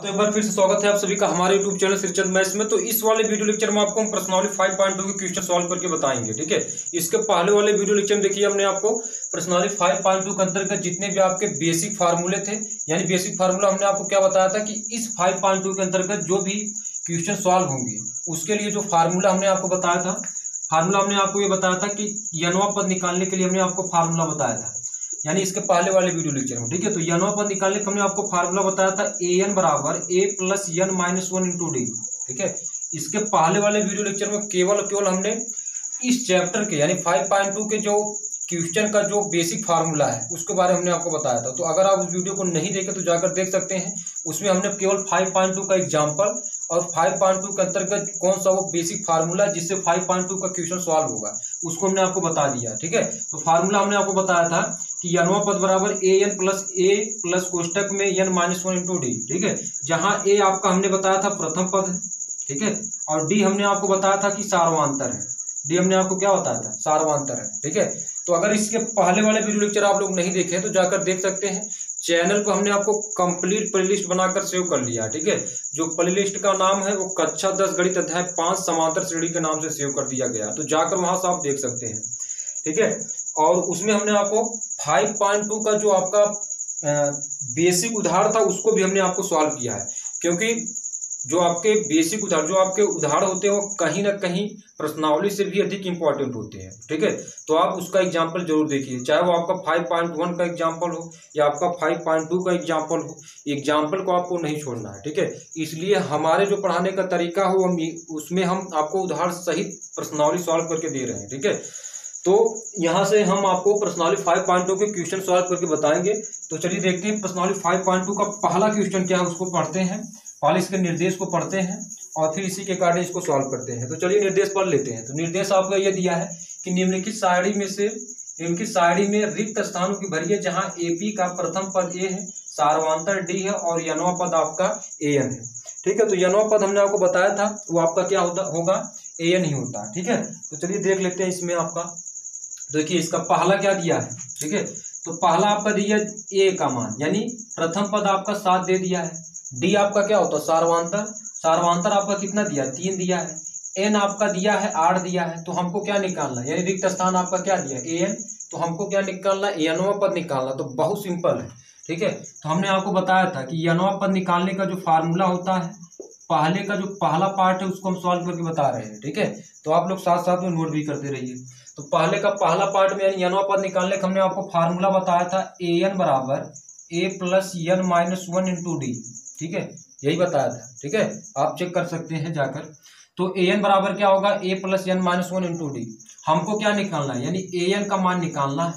तो एक बार फिर से स्वागत है आप सभी का हमारे YouTube चैनल श्रीचंद मैथ्स में। तो इस वाले वीडियो लेक्चर में आपको हम प्रश्नावली 5.2 के क्वेश्चन सॉल्व करके बताएंगे। ठीक है, इसके पहले वाले वीडियो लेक्चर में देखिए हमने आपको प्रश्नावली 5.2 के अंतर्गत जितने भी आपके बेसिक फार्मूले थे, यानी बेसिक फार्मूला हमने आपको क्या बताया था कि इस 5.2 के अंतर्गत जो भी क्वेश्चन सॉल्व होंगे उसके लिए जो फार्मूला हमने आपको बताया था, फार्मूला हमने आपको ये बताया था कि यनवा पद निकालने के लिए हमने आपको फार्मूला बताया था, यानी इसके पहले वाले वीडियो लेक्चर में। ठीक है, तो यनवा पद निकालने का हमने आपको फार्मूला बताया था an बराबर a plus n minus 1 into D. ठीक है, इसके पहले वाले वीडियो लेक्चर में केवल हमने इस चैप्टर के यानी 5.2 के जो क्वेश्चन का जो बेसिक फार्मूला है उसके बारे में हमने आपको बताया था। तो अगर आप उस वीडियो को नहीं देखे तो जाकर देख सकते हैं, उसमें हमने केवल 5.2 का एग्जाम्पल और 5.2 के अंतर्गत कौन सा वो बेसिक फार्मूला जिससे 5.2 का क्वेश्चन सॉल्व होगा उसको हमने आपको बता दिया। ठीक है, तो फार्मूला हमने आपको बताया था कि यनवा पद बराबर an प्लस a प्लस कोष्टक में n माइनस 1 इंटू डी। ठीक है, जहां a आपका हमने बताया था प्रथम पद है, ठीक है, और d हमने आपको बताया था कि सार्वधातर है। डी हमने आपको क्या बताया था, सार्वधातर है। ठीक है, तो अगर इसके पहले वाले वीडियो लेक्चर आप लोग नहीं देखे तो जाकर देख सकते हैं। चैनल को हमने आपको कंप्लीट प्लेलिस्ट बनाकर सेव कर लिया। ठीक है, जो प्लेलिस्ट का नाम है वो कक्षा 10 गणित अध्याय 5 समांतर श्रेणी के नाम से सेव कर दिया गया, तो जाकर वहां से आप देख सकते हैं। ठीक है, और उसमें हमने आपको 5.2 का जो आपका बेसिक उदाहरण था उसको भी हमने आपको सॉल्व किया है, क्योंकि जो आपके बेसिक उदाहरण जो आपके उदाहरण होते हैं वो कहीं ना कहीं प्रश्नावली से भी अधिक इंपॉर्टेंट होते हैं। ठीक है, तो आप उसका एग्जाम्पल जरूर देखिए, चाहे वो आपका 5.1 का एग्जाम्पल हो या आपका 5.2 का एग्जाम्पल हो, एग्जाम्पल को आपको नहीं छोड़ना है। ठीक है, इसलिए हमारे जो पढ़ाने का तरीका हो उसमें हम आपको उदाहरण सहित प्रश्नावली सॉल्व करके दे रहे हैं। ठीक है, तो यहाँ से हम आपको प्रश्नावली 5.2 के क्वेश्चन सॉल्व करके बताएंगे। तो चलिए देखते हैं प्रश्नावली 5.2 का पहला क्वेश्चन क्या है उसको पढ़ते हैं, पहले इसके निर्देश को पढ़ते हैं और फिर इसी के कारण इसको सॉल्व करते हैं। तो चलिए निर्देश पढ़ लेते हैं। तो निर्देश आपका ये दिया है कि निम्नलिखित सारणी में रिक्त स्थानों की भरिए जहां एपी का प्रथम पद ए है, सार्वधातर डी है और यनवा पद आपका an है। ठीक है, तो यनवा पद हमने आपको बताया था वो आपका क्या होगा, an ही होता है। ठीक है, तो चलिए देख लेते हैं इसमें आपका। देखिए इसका पहला क्या दिया है। ठीक है, तो पहला आपका दिया a का मान, यानी प्रथम पद आपका 7 दे दिया है। डी आपका क्या होता है, सार्वधातर आपका कितना दिया, 3 दिया है। एन आपका दिया है 8 दिया है। तो हमको क्या निकालना है, यानी रिक्त स्थान आपका क्या दिया an, तो हमको क्या निकालना है, यनवा पद निकालना। तो बहुत सिंपल है। ठीक है, तो हमने आपको बताया था कि यनवा पद निकालने का जो फार्मूला होता है, पहले का जो पहला पार्ट है उसको हम सॉल्व करके बता रहे हैं। ठीक है, तो आप लोग साथ साथ में नोट भी करते रहिए। तो पहले का पहला पार्ट में यानी यनवा पद निकालने का हमने आपको फार्मूला बताया था an बराबर a plus n minus 1 into D. ठीक है, यही बताया था। ठीक है, आप चेक कर सकते हैं जाकर। तो an बराबर क्या होगा, a plus n minus 1 into D. हमको क्या निकालना है, यानी an का मान निकालना है,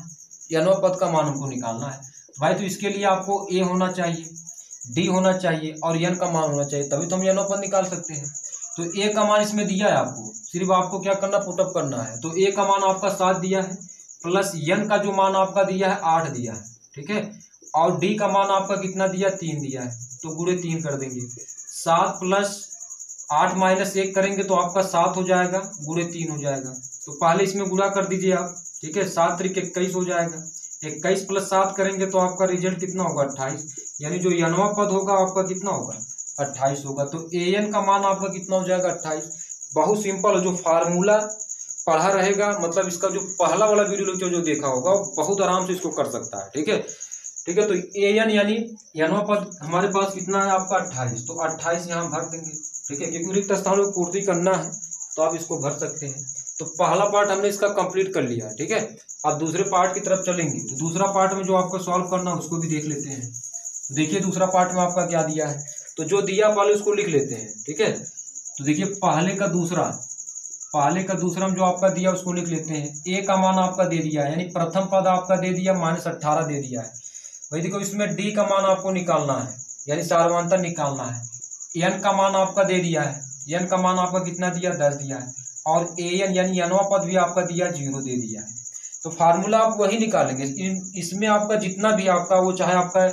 यनवा पद का मान हमको निकालना है। तो भाई तो इसके लिए आपको a होना चाहिए, d होना चाहिए और n का मान होना चाहिए, तभी तो हम यनवा पद निकाल सकते हैं। तो a का मान इसमें दिया है आपको, सिर्फ आपको क्या करना, पुटअप करना है। तो a का मान आपका 7 दिया है, प्लस n का जो मान आपका दिया है 8 दिया है। ठीक है, और d का मान आपका कितना दिया, 3 दिया है। तो गुणे 3 कर देंगे, 7 प्लस 8 माइनस 1 करेंगे तो आपका 7 हो जाएगा, गुणे 3 हो जाएगा। तो पहले इसमें गुणा कर दीजिए आप। ठीक है, 7 त्रिक 21 हो जाएगा, 21 प्लस 7 करेंगे तो आपका रिजल्ट कितना होगा, 28। यानी जो यनवा पद होगा आपका कितना होगा, 28 होगा। तो an का मान आपका कितना हो जाएगा, 28। बहुत सिंपल है, जो फार्मूला पढ़ा रहेगा, मतलब इसका जो पहला वाला वीडियो लेक्चर जो देखा होगा बहुत आराम से इसको कर सकता है। ठीक है, ठीक है, तो an यानी यनवा पद हमारे पास कितना है आपका, 28। तो 28 यहाँ भर देंगे। ठीक है, क्योंकि रिक्त स्थानों को पूर्ति करना है तो आप इसको भर सकते हैं। तो पहला पार्ट हमने इसका कंप्लीट कर लिया। ठीक है, अब दूसरे पार्ट की तरफ चलेंगे। तो दूसरा पार्ट में जो आपको सॉल्व करना है उसको भी देख लेते हैं। देखिए दूसरा पार्ट में आपका क्या दिया है, तो जो दिया पहले उसको लिख लेते हैं। ठीक है, तो देखिए पहले का दूसरा में जो आपका दिया उसको लिख लेते हैं। a का मान आपका दे दिया है, यानी प्रथम पद आपका दे दिया -18 दे दिया है। भाई देखो इसमें d का मान आपको निकालना है, यानी सार्वधातर निकालना है। n का मान आपका दे दिया है, n का मान आपका कितना दिया, 10 दिया है। और an यानी यनवा पद भी आपका दिया 0 दे दिया है। तो फार्मूला आप वही निकालेंगे। इसमें आपका जितना भी आपका वो चाहे आपका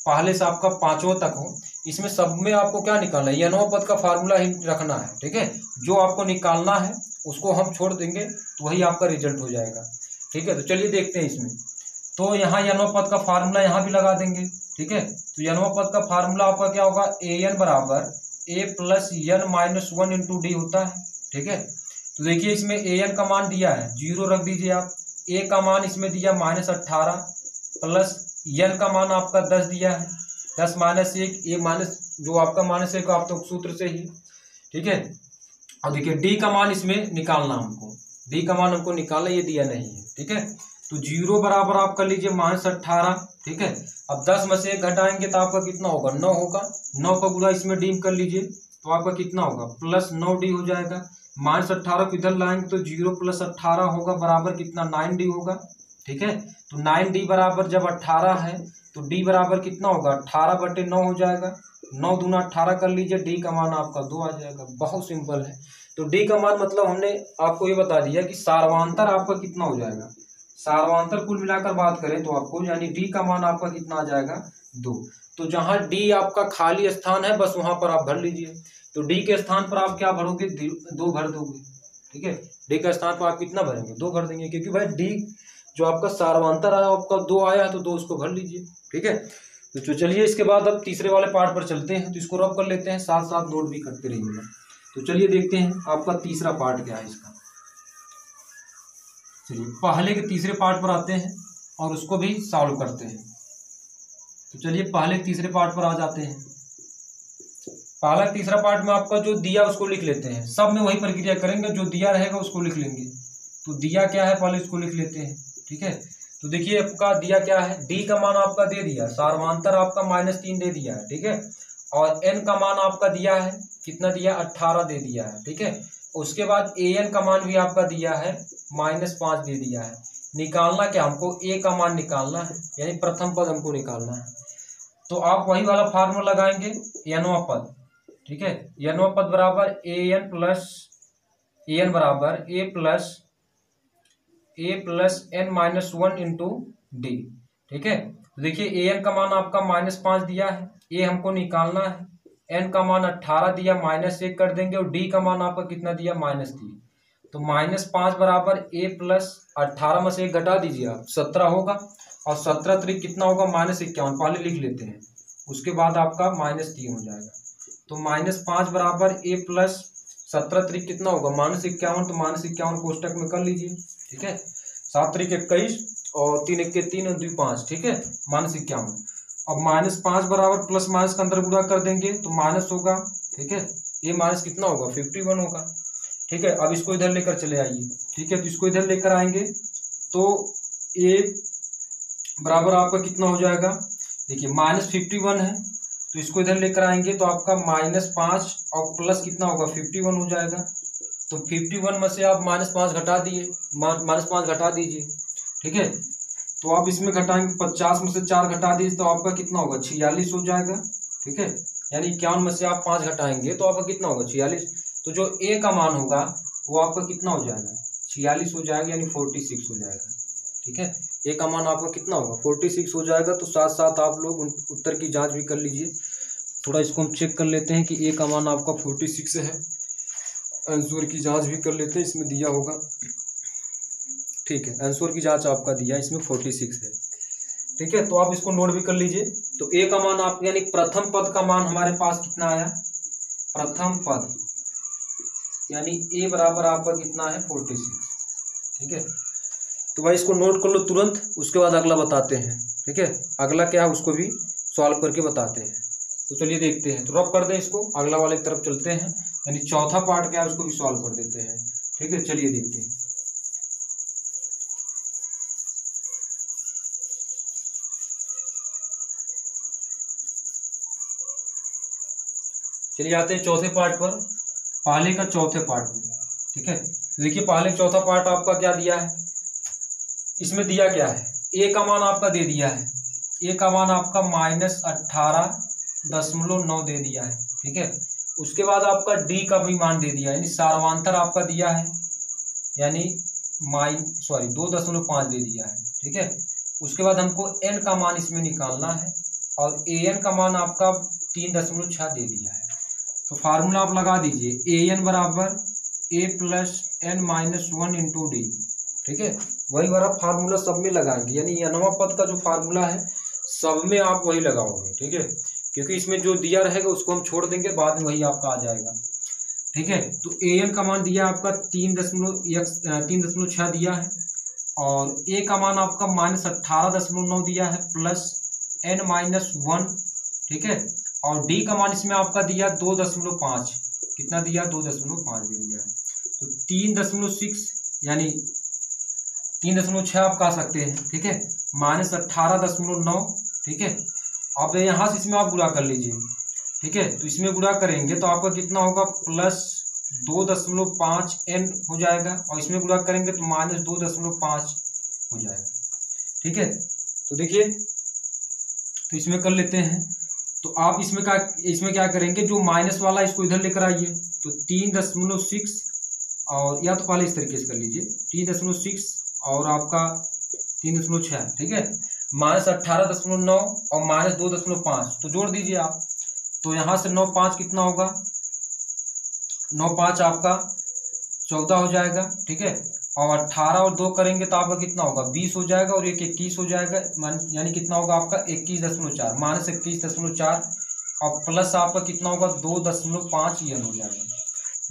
पहले से आपका 5वां तक हो, इसमें सब में आपको क्या निकालना है, यनवा पद का फार्मूला ही रखना है। ठीक है, जो आपको निकालना है उसको हम छोड़ देंगे तो वही आपका रिजल्ट हो जाएगा। ठीक है, तो चलिए देखते हैं इसमें। तो यहाँ यनवा पद का फार्मूला यहाँ भी लगा देंगे। ठीक है। तो एनवा पद का फार्मूला आपका क्या होगा, ए एन बराबर A plus N minus one into D होता है, ठीक है। तो देखिए इसमें ए एन का मान दिया है 0 रख दीजिए आप, ए का मान इसमें दिया -18 प्लस एन का मान आपका 10 दिया है, 10 माइनस 1, ए माइनस जो आपका -1 आप तो सूत्र से ही, ठीक है। और देखिए डी का मान इसमें निकालना हमको, डी का मान हमको निकालना, ये दिया नहीं है, ठीक है। तो 0 बराबर आप कर लीजिए -18, ठीक है। अब 10 में से 1 घटाएंगे तो आपका कितना होगा, 9 होगा, 9 का गुणा इसमें डी कर लीजिए तो आपका कितना होगा, प्लस 9d हो जाएगा। -18 को इधर लाएंगे तो 0 + 18 होगा बराबर कितना, 9d होगा, ठीक है। तो 9d बराबर जब 18 है तो d बराबर कितना होगा, 18/9 हो जाएगा, 9 दूना 18 कर लीजिए, डी का मान आपका 2 आ जाएगा। बहुत सिंपल है। तो डी का मान मतलब हमने आपको ये बता दिया कि सार्वंतर आपका कितना हो जाएगा, सार्वंतर कुल मिलाकर बात करें तो आपको यानी डी का मान आपका कितना आ जाएगा, 2। तो जहां डी आपका खाली स्थान है बस वहां पर आप भर लीजिए। तो डी के स्थान पर आप क्या भरोगे, 2 भर दोगे, ठीक है। डी के स्थान पर आप कितना भरेंगे, 2 भर देंगे, क्योंकि भाई डी जो आपका सार्वंतर आया आपका 2 आया है तो 2 उसको भर लीजिए, ठीक है। तो चलिए इसके बाद अब तीसरे वाले पार्ट पर चलते हैं। तो इसको रब कर लेते हैं, साथ साथ नोट भी करते रहिएगा। तो चलिए देखते हैं आपका तीसरा पार्ट क्या है इसका। चलिए पहले के तीसरे पार्ट पर आते हैं और उसको भी सॉल्व करते हैं। तो चलिए पहले तीसरे पार्ट पर आ जाते हैं। पहला तीसरा पार्ट में आपका जो दिया उसको लिख लेते हैं, सब में वही प्रक्रिया करेंगे, जो दिया रहेगा उसको लिख लेंगे। तो दिया क्या है पहले इसको लिख लेते हैं, ठीक है। तो देखिए आपका दिया क्या है, डी का मान आपका दे दिया, सार्वंतर आपका -3 दे दिया है, ठीक है। और एन का मान आपका दिया है, कितना दिया, 18 दे दिया है, ठीक है। उसके बाद ए एन का मान भी आपका दिया है, -5 दे दिया है। निकालना क्या हमको, ए का मान निकालना है, यानी प्रथम पद हमको निकालना है। तो आप वही वाला फार्मूला लगाएंगे, एनवा पद, ठीक है। एनवा पद बराबर ए एन बराबर A plus n-1 into D, ठीक है। तो देखिए ए एन का मान आपका -5 दिया है, ए हमको निकालना है, एन का मान 18 दिया, -1 कर देंगे, और डी का मान आपका कितना दिया, -3। तो -5 बराबर a प्लस 18 में से 1 घटा दीजिए आप, 17 होगा, और 17 3 कितना होगा, -51, पहले लिख लेते हैं, उसके बाद आपका -3 हो जाएगा। तो -5 बराबर a प्लस 17 3 कितना होगा, -51, तो -51 कोष्टक में कर लीजिए, ठीक है। 7 3 21 और 3 1 3 और 2 5, ठीक है, -51। अब -5 बराबर प्लस माइनस का अंदर गुणा कर देंगे तो माइनस होगा, ठीक है। ये माइनस कितना होगा, 51 होगा, ठीक है। अब इसको इधर लेकर चले आइए, ठीक है। तो इसको इधर लेकर आएंगे तो ए बराबर आपका कितना हो जाएगा, देखिए -51 है, तो इसको इधर लेकर आएंगे तो आपका -5 और प्लस कितना होगा, 51 हो जाएगा। तो 51 में से आप -5 घटा दिए, -5 घटा दीजिए, ठीक है। तो आप इसमें घटाएंगे, 50 में से 4 घटा दीजिए तो आपका कितना होगा, 46 हो जाएगा, ठीक है। यानी 51 में से आप 5 घटाएंगे तो आपका कितना होगा, 46। तो जो ए का मान होगा वो आपका कितना हो जाएगा, 46 हो जाएगा, यानी 46 हो जाएगा, ठीक है। ए का मान आपका कितना होगा, 46 हो जाएगा। तो साथ साथ आप लोग उत्तर की जांच भी कर लीजिए। थोड़ा इसको हम चेक कर लेते हैं कि ए का मान आपका 46 है, आंसर की जांच भी कर लेते हैं, इसमें दिया होगा, ठीक है। आंसर की जांच आपका दिया इसमें 46 है, ठीक है। तो आप इसको नोट भी कर लीजिए। तो ए का मान आप यानी प्रथम पद का मान हमारे पास कितना आया, प्रथम पद यानी ए बराबर आपका कितना है, 46, ठीक है। तो भाई इसको नोट कर लो तुरंत, उसके बाद अगला बताते हैं, ठीक है। अगला क्या है उसको भी सॉल्व करके बताते हैं। तो चलिए देखते हैं, तो रब कर दें इसको, अगला वाले की तरफ चलते हैं, यानी चौथा पार्ट क्या है उसको भी सॉल्व कर देते हैं, ठीक है। चलिए देखते हैं। चलिए आते हैं चौथे पार्ट पर, पहले का चौथे पार्ट में, ठीक है। तो देखिए पहले चौथा पार्ट आपका क्या दिया है, इसमें दिया क्या है, ए का मान आपका दे दिया है, ए का मान आपका -18.9 दे दिया है, ठीक है। उसके बाद आपका डी का भी मान दे दिया है, यानी सार्वंतर आपका दिया है, यानी 2.5 दे दिया है, ठीक है। उसके बाद हमको एन का मान इसमें निकालना है, और ए एन का मान आपका 3.6 दे दिया है। तो फार्मूला आप लगा दीजिए, ए एन बराबर A plus n-1 into D, ठीक है। वही वाला फार्मूला सब में लगाएंगे, यानी एनवा पद का जो फार्मूला है सब में आप वही लगाओगे, ठीक है, क्योंकि इसमें जो दिया रहेगा उसको हम छोड़ देंगे, बाद में वही आपका आ जाएगा, ठीक है। तो an का मान दिया आपका 3.6 दिया है, और a का मान आपका -18.9 दिया है, प्लस n-1, ठीक है, और d का मान इसमें आपका दिया 2.5, कितना दिया 2.5 दे दिया है, तो 3.6 यानी 3.6 आप कह सकते हैं, ठीक है, -18.9, ठीक है। अब यहाँ से इसमें आप गुणा कर लीजिए, ठीक है, तो इसमें गुणा करेंगे तो आपका कितना होगा, प्लस 2.5 n हो जाएगा, और इसमें गुणा करेंगे तो -2.5 हो जाएगा, ठीक है। तो देखिए, तो इसमें कर लेते हैं, तो आप इसमें क्या करेंगे, जो माइनस वाला इसको इधर लेकर आइए, तो 3.6, और या तो पहले इस तरीके से कर लीजिए, 3.6 और आपका 3.6, ठीक है, -18.9 और -2.5, तो जोड़ दीजिए आप, तो यहाँ से 9×5 कितना होगा, 9×5 आपका 14 हो जाएगा, ठीक है, और 18 और 2 करेंगे तो आपका कितना होगा, 20 हो जाएगा, और 21 हो जाएगा, यानी कितना होगा आपका 21.4, -21.4, और प्लस आपका कितना होगा 2.5 n हो जाएगा,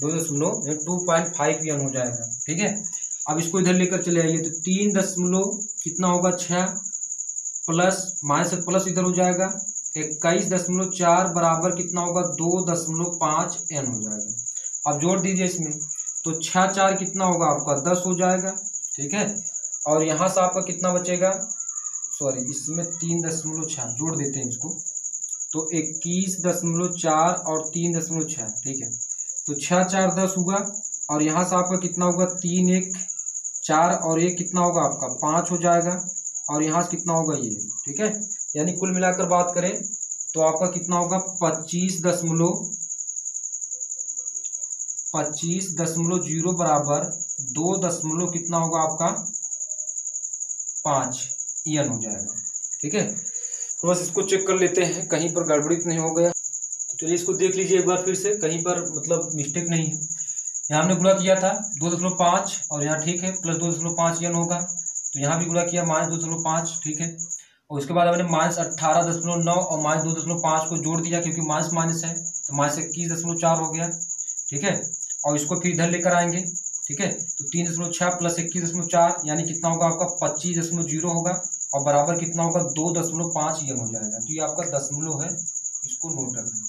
2.5 n हो जाएगा, ठीक है। अब इसको इधर लेकर चले आइए, तो 3 कितना होगा 6, प्लस माइनस से प्लस इधर हो जाएगा, 21.4 बराबर कितना होगा 2.5 n हो जाएगा। अब जोड़ दीजिए इसमें, तो 6×4 कितना होगा आपका 10 हो जाएगा, ठीक है, और यहाँ से आपका कितना बचेगा, सॉरी इसमें 3.6 जोड़ देते हैं इसको, तो 21.4 और 3.6, ठीक है, तो 6×4 10 होगा, और यहाँ से आपका कितना होगा 3×1 4, और ये कितना होगा आपका 5 हो जाएगा, और यहाँ से कितना होगा ये, ठीक है, यानी कुल मिलाकर बात करें तो आपका कितना होगा 25.0 बराबर 2 कितना होगा आपका 5 n हो जाएगा, ठीक है। तो बस इसको चेक कर लेते हैं कहीं पर गड़बड़ी नहीं हो गया, तो चलिए इसको देख लीजिए एक बार फिर से, कहीं पर मतलब मिस्टेक नहीं है। यहाँ हमने गुणा किया था 2.5 और यहाँ ठीक है प्लस 2.5 n होगा, तो यहाँ भी गुणा किया -2.5, ठीक है, और उसके बाद हमने -18.9 और -2.5 को जोड़ दिया, क्योंकि माइनस माइनस है तो -21.4 हो गया, ठीक है, और इसको फिर इधर लेकर आएंगे, ठीक है, तो 3.6 प्लस 21.4 यानी कितना होगा आपका 25.0 होगा, और बराबर कितना होगा 2.5 n हो जाएगा। तो ये आपका दशमलव है, इसको नोट रखना,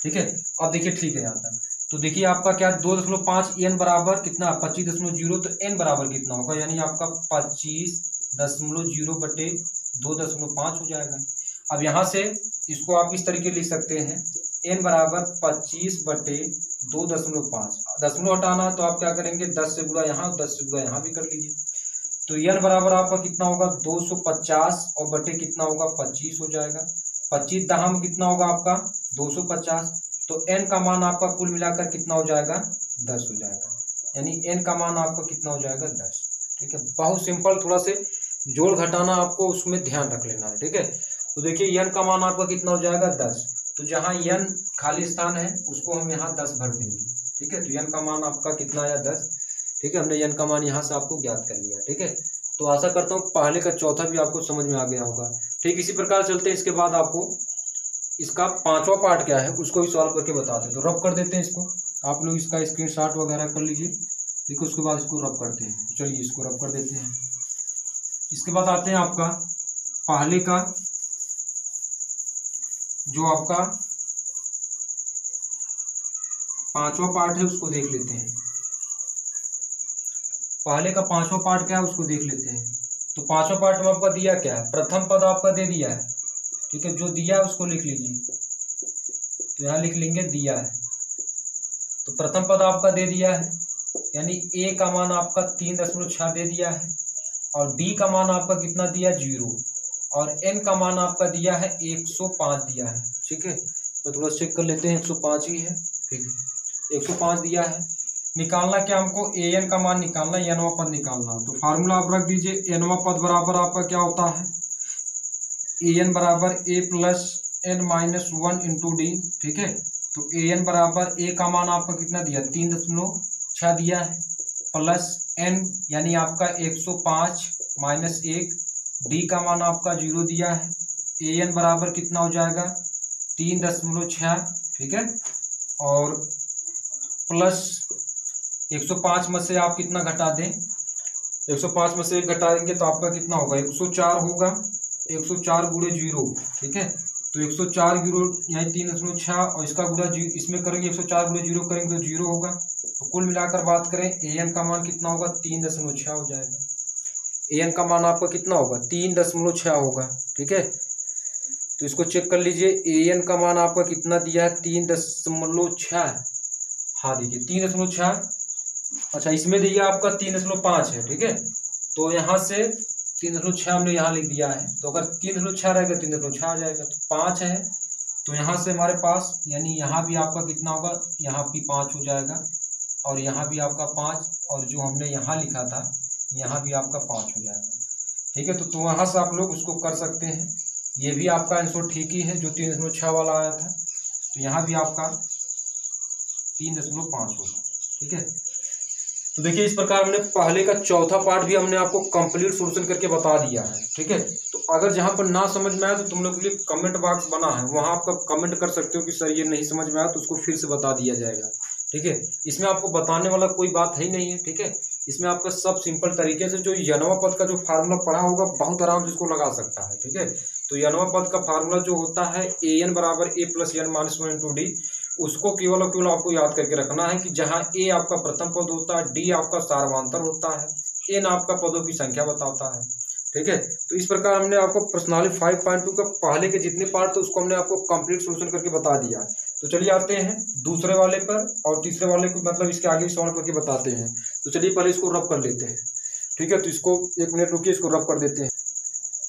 ठीक है। अब देखिए ठीक है यहाँ तक, तो देखिए आपका क्या 2.5 n बराबर कितना 25.0, तो n बराबर कितना होगा, यानी आपका 25.0 बटे 2.5 हो जाएगा। अब यहाँ से इसको आप इस तरीके लिख सकते हैं, n बराबर 25 बटे 2.5, दशमलव हटाना तो आप क्या करेंगे 10 से गुणा यहाँ, 10 से गुणा यहाँ भी कर लीजिए, तो n बराबर आपका कितना होगा 250 और बटे कितना होगा 25 हो जाएगा, 25 दहम कितना होगा आपका 250, तो n का मान आपका कुल मिलाकर कितना हो जाएगा 10 हो जाएगा, यानी n का मान आपका कितना हो जाएगा 10, ठीक है। बहुत सिंपल, थोड़ा से जोड़ घटाना आपको उसमें ध्यान रख लेना है, ठीक है। तो देखिए n का मान आपका कितना हो जाएगा 10, तो जहाँ n खाली स्थान है उसको हम यहाँ 10 भर देंगे, ठीक है, तो n का मान आपका कितना आया 10, ठीक है, हमने n का मान यहाँ से आपको ज्ञात कर लिया, ठीक है। तो आशा करता हूँ पहले का चौथा भी आपको समझ में आ गया होगा, ठीक। इसी प्रकार चलते हैं, इसके बाद आपको इसका पांचवा पार्ट क्या है उसको भी सॉल्व करके बताते हैं, तो रब कर देते हैं इसको, आप लोग इसका स्क्रीनशॉट वगैरह कर लीजिए, ठीक है, उसके बाद इसको रब करते हैं। चलिए इसको रब कर देते हैं। इसके बाद आते हैं आपका पहले का जो आपका पांचवा पार्ट है उसको देख लेते हैं। पहले का पांचवा पार्ट क्या है उसको देख लेते हैं। तो पांचवा पार्ट में आपका दिया क्या है, प्रथम पद आपका दे दिया है, ठीक है, जो दिया है उसको लिख लीजिए, तो यहाँ लिख लेंगे दिया है, तो प्रथम पद आपका दे दिया है, यानी a का मान आपका 3.6 दे दिया है, और d का मान आपका कितना दिया 0, और n का मान आपका दिया है 105 दिया है, ठीक है। तो थोड़ा चेक कर लेते हैं, 105 ही है, ठीक है, 105 दिया है। निकालना क्या हमको, an का मान निकालना, nवां पद निकालना, तो फार्मूला आप रख दीजिए, nवां पद बराबर आपका क्या होता है, an बराबर a plus n-1 into D, ठीक है। तो an बराबर a का मान आपका कितना दिया 3.6 दिया है, प्लस n यानी आपका 105 -1, d का मान आपका 0 दिया है, an बराबर कितना हो जाएगा 3.6, ठीक है, और प्लस 105 में से आप कितना घटा दें, 105 में से 1 घटा देंगे तो आपका कितना होगा 104 होगा, 104 गुणे 0, ठीक है। तो 104 जीरो यानी 3.6 और इसका गुणा इसमें करेंगे 104 गुणे 0 करेंगे तो 0 होगा। तो कुल मिलाकर बात करें an का मान कितना होगा 3.6 हो जाएगा। an का मान आपका कितना होगा 3.6 होगा, ठीक है। तो इसको चेक कर लीजिए an का मान आपका कितना दिया है 3.6, हाँ देखिए 3.6, अच्छा इसमें दिया आपका 3.5 है, ठीक है। तो यहाँ से 3.6 हमने यहाँ लिख दिया है, तो अगर 3.6 रहेगा 3.6 आ जाएगा, तो 5 है, तो यहाँ से हमारे पास यानी यहाँ भी आपका कितना होगा, यहाँ भी 5 हो जाएगा और यहाँ भी आपका 5 और जो हमने यहाँ लिखा था यहाँ भी आपका 5 हो जाएगा, ठीक है। तो वहाँ से आप लोग उसको कर सकते हैं, ये भी आपका आंसर ठीक ही है जो 3.6 वाला आया था, तो यहाँ भी आपका 3.5 होगा, ठीक है। तो देखिए इस प्रकार हमने पहले का चौथा पार्ट भी हमने आपको कंप्लीट सॉल्यूशन करके बता दिया है, ठीक है। तो अगर जहाँ पर ना समझ में आया तो तुम लोग के लिए कमेंट बॉक्स बना है, वहाँ आपका कमेंट कर सकते हो कि सर ये नहीं समझ में आया, तो उसको फिर से बता दिया जाएगा, ठीक है। इसमें आपको बताने वाला कोई बात है ही नहीं है, ठीक है। इसमें आपका सब सिंपल तरीके से जो यनवा पद का जो फार्मूला पढ़ा होगा बहुत आराम से इसको लगा सकता है, ठीक है। तो यनवा पद का फार्मूला जो होता है an बराबर a plus n minus 1 into D, उसको केवल और केवल आपको याद करके रखना है कि जहाँ a आपका प्रथम पद होता है, d आपका सार्वधातुक होता है, n आपका पदों की संख्या बताता है, ठीक है। तो इस प्रकार हमने आपको प्रश्नावली 5.2 का पहले के जितने पार्ट थे उसको हमने आपको कंप्लीट सॉल्यूशन करके बता दिया है। तो चलिए आते हैं दूसरे वाले पर और तीसरे वाले को मतलब इसके आगे सॉल्व करके बताते हैं। तो चलिए पहले इसको रब कर लेते हैं, ठीक है। तो इसको 1 मिनट रुकिए, इसको रब कर देते हैं।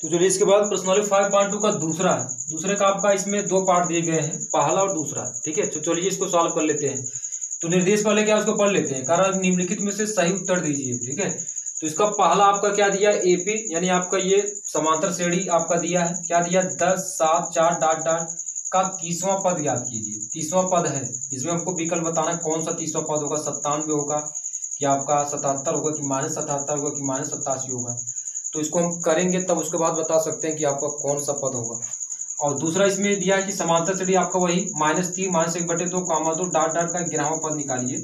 तो चलिए इसके बाद प्रश्नावली 5.2 का दूसरे का आपका इसमें 2 पार्ट दिए गए हैं, पहला और दूसरा, ठीक है। तो चलिए इसको सॉल्व कर लेते हैं। तो निर्देश पहले क्या उसको पढ़ लेते हैं, कारण निम्नलिखित में से सही उत्तर दीजिए, ठीक है। तो इसका पहला आपका क्या दिया एपी यानी आपका ये समांतर श्रेणी आपका दिया है, क्या दिया 10 7 4 डॉट डॉट का 30वां पद याद कीजिए। 30वां पद है, इसमें हमको विकल्प बताना है कौन सा 30वां पद होगा, 97 होगा कि आपका 77 होगा कि -77 होगा कि -87 होगा। तो इसको हम करेंगे तब उसके बाद बता सकते हैं कि आपका कौन सा पद होगा। और दूसरा इसमें दिया है कि समांतर श्रेणी आपका वही -3 -1/2 (2) डॉट डॉट का 11वां पद निकालिए,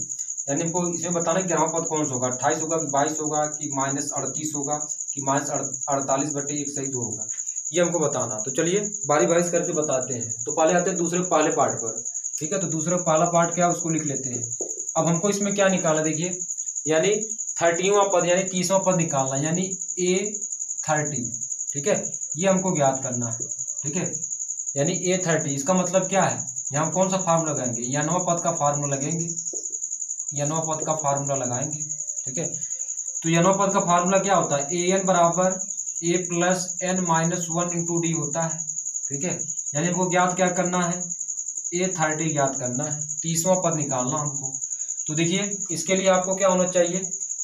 यानी हमको इसमें बताना है 11वां पद कौन सा होगा, 28 होगा कि 22 होगा कि -38 होगा कि -48/1 सही 2 होगा, ये हमको बताना। तो चलिए बारी बारी करके बताते हैं। तो पहले आते हैं दूसरे पहले पार्ट पर, ठीक है। तो दूसरा पहला पार्ट क्या है उसको लिख लेते हैं। अब हमको इसमें क्या निकालना, देखिए यानी 30वां पद यानी 30वां पद निकालना, यानी A30, ठीक है, ये हमको ज्ञात करना है, ठीक है। यानी A30 इसका मतलब क्या है, यहाँ कौन सा फार्मूला लगाएंगे, यनवा पद का फार्मूला लगेंगे, यनवा पद का फार्मूला लगाएंगे, ठीक है। तो यनवा पद का फार्मूला क्या होता है, an बराबर a plus n minus 1 into D होता है, ठीक है। यानी हमको ज्ञात क्या करना है, A30 ज्ञात करना है, 30वां पद निकालना हमको। तो देखिए इसके लिए आपको क्या होना चाहिए,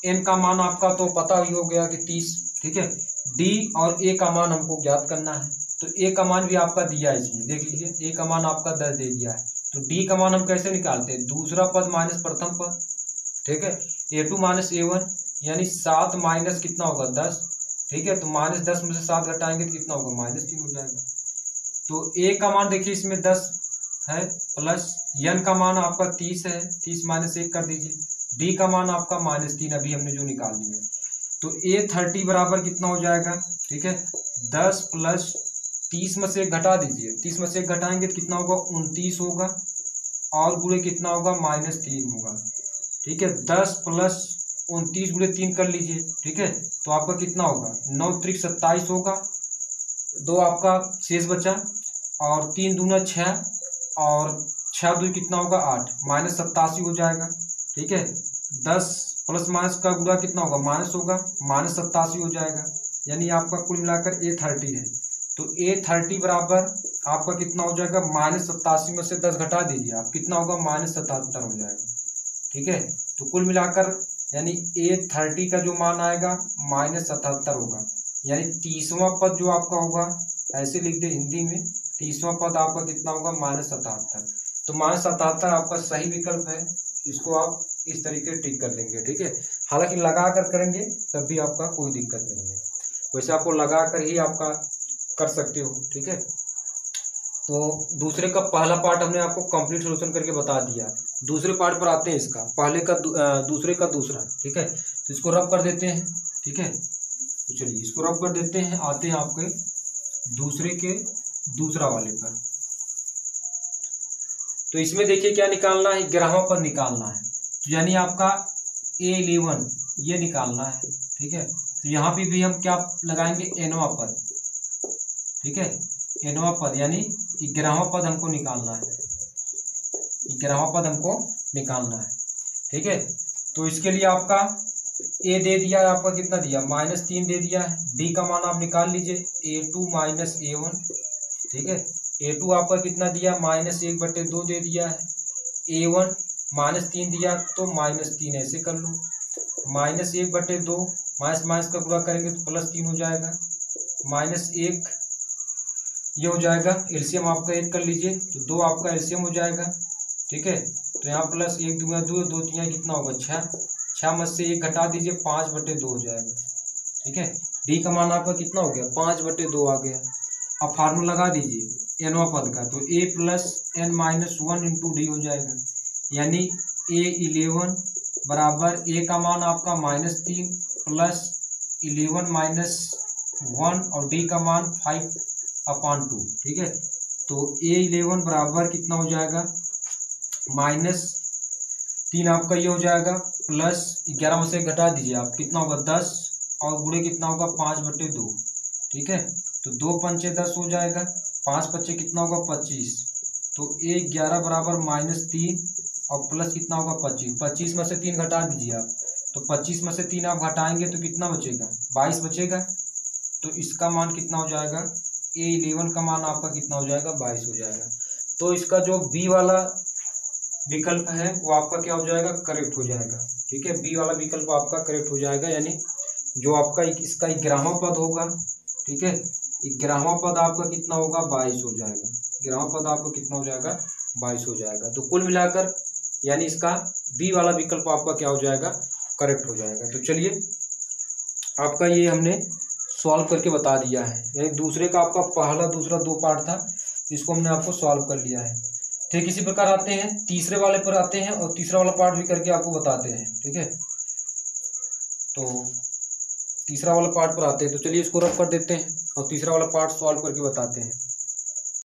n का मान आपका तो पता ही हो गया कि 30, ठीक है। d और a का मान हमको ज्ञात करना है, तो a का मान भी आपका दिया है इसमें, देख लीजिए a का मान आपका 10 दे दिया है। तो d का मान हम कैसे निकालते हैं, दूसरा पद माइनस प्रथम पद, ठीक है। a2 माइनस a1 यानी 7 माइनस कितना होगा 10, ठीक है। तो -10 में से 7 घटाएंगे तो कितना होगा -3 हो जाएगा। तो a का मान देखिए इसमें 10 है, प्लस n का मान आपका 30 है, 30 माइनस 1 कर दीजिए, d का मान आपका -3 अभी हमने जो निकाल लिया है। तो A30 बराबर कितना हो जाएगा, ठीक है, 10 प्लस 30 में से 1 घटा दीजिए, 30 में से 1 घटाएंगे तो कितना होगा 29 होगा और गुणे कितना होगा -3 होगा, ठीक है। 10 प्लस 29 गुणे 3 कर लीजिए, ठीक है। तो आपका कितना होगा 9 त्रिक 27 होगा, 2 आपका शेष बचा और 3 दूना 6 और 6 2 कितना होगा 8 -87 हो जाएगा, ठीक है। 10 प्लस माइनस का गुणा कितना होगा माइनस होगा, -87 हो जाएगा, यानी आपका कुल मिलाकर A30 है। तो A30 बराबर आपका कितना हो जाएगा, -87 में से 10 घटा दीजिए आप, कितना होगा -77 हो जाएगा, ठीक है। तो कुल मिलाकर यानी A30 का जो मान आएगा -77 होगा, यानी 30वां पद जो आपका होगा, ऐसे लिख दे हिंदी में, 30वां पद आपका कितना होगा -77। तो -77 आपका सही विकल्प है, इसको आप इस तरीके टिक कर लेंगे, ठीक है। हालांकि लगा कर करेंगे तब भी आपका कोई दिक्कत नहीं है, वैसे आपको लगा कर ही आपका कर सकते हो। ठीक है, तो दूसरे का पहला पार्ट हमने आपको कंप्लीट सोल्यूशन करके बता दिया। दूसरे पार्ट पर आते हैं, इसका पहले का दूसरे का दूसरा। ठीक है, तो इसको रब कर देते हैं। ठीक है, तो चलिए इसको रब कर देते हैं, आते हैं आपके दूसरे के दूसरा वाले पर। तो इसमें देखिए क्या निकालना है, 11वां पद निकालना है, तो यानी आपका A11 ये निकालना है। ठीक है, तो यहाँ पे भी हम क्या लगाएंगे, nवां पद। ठीक है, nवां पद यानी 11वां पद हमको निकालना है, 11वां पद हमको निकालना है। ठीक है, तो इसके लिए आपका A दे दिया है, आपका कितना दिया, -3 दे दिया है। D का मान आप निकाल लीजिए, A2 माइनस A1। ठीक है, A2 आपका कितना दिया, -1/2 दे दिया है। A1 -3 दिया, तो -3 ऐसे कर लो, -1/2 माइनस माइनस का गुणा करेंगे तो +3 हो जाएगा, -1 ये हो जाएगा। एलसीएम आपका 1 कर लीजिए, तो 2 आपका एलसीएम हो जाएगा। ठीक है, तो यहाँ +1 दूना 2, 2 3 कितना होगा 6, 6 में से 1 घटा दीजिए, 5/2 हो जाएगा। ठीक है, डी का मान आपका कितना हो गया, 5/2 आ गया। अब फार्मूला लगा दीजिए एनवा पद का, तो A + n-1 इंटू डी हो जाएगा, यानी A11 बराबर A का मान आपका -3 + 11 - 1 और D का मान 5/2। ठीक है, तो A11 बराबर कितना हो जाएगा, -3 आपका ये हो जाएगा, +11 में से घटा दीजिए आप, कितना होगा 10 और गुणे कितना होगा 5/2। ठीक है, तो 2 पंचे 10 हो जाएगा, 5 पच्चे कितना होगा 25, तो A11 बराबर -3 और प्लस कितना होगा 25, 25 में से 3 घटा दीजिए आप, तो 25 में से 3 आप घटाएंगे तो कितना बचेगा, 22 बचेगा। तो इसका मान कितना हो जाएगा, A11 का मान आपका कितना हो जाएगा, 22 हो जाएगा। तो इसका जो बी वाला विकल्प है वो आपका क्या हो जाएगा, करेक्ट हो जाएगा। ठीक है, बी वाला विकल्प आपका करेक्ट हो जाएगा, यानी जो आपका इसका 11वां पद होगा। ठीक है, 11वां पद आपका कितना होगा, 22 हो जाएगा। 11वां पद आपका कितना हो जाएगा, 22 हो जाएगा। तो कुल मिलाकर यानी इसका बी वाला विकल्प आपका क्या हो जाएगा, करेक्ट हो जाएगा। तो चलिए आपका ये हमने सॉल्व करके बता दिया है, यानी दूसरे का आपका पहला दूसरा 2 पार्ट था, इसको हमने आपको सॉल्व कर लिया है। ठीक, इसी प्रकार आते हैं तीसरे वाले पर आते हैं और तीसरा वाला पार्ट भी करके आपको बताते हैं। ठीक है, तो तीसरा वाला पार्ट पर आते हैं, तो चलिए इसको रफ कर देते हैं और तीसरा वाला पार्ट सॉल्व करके बताते हैं।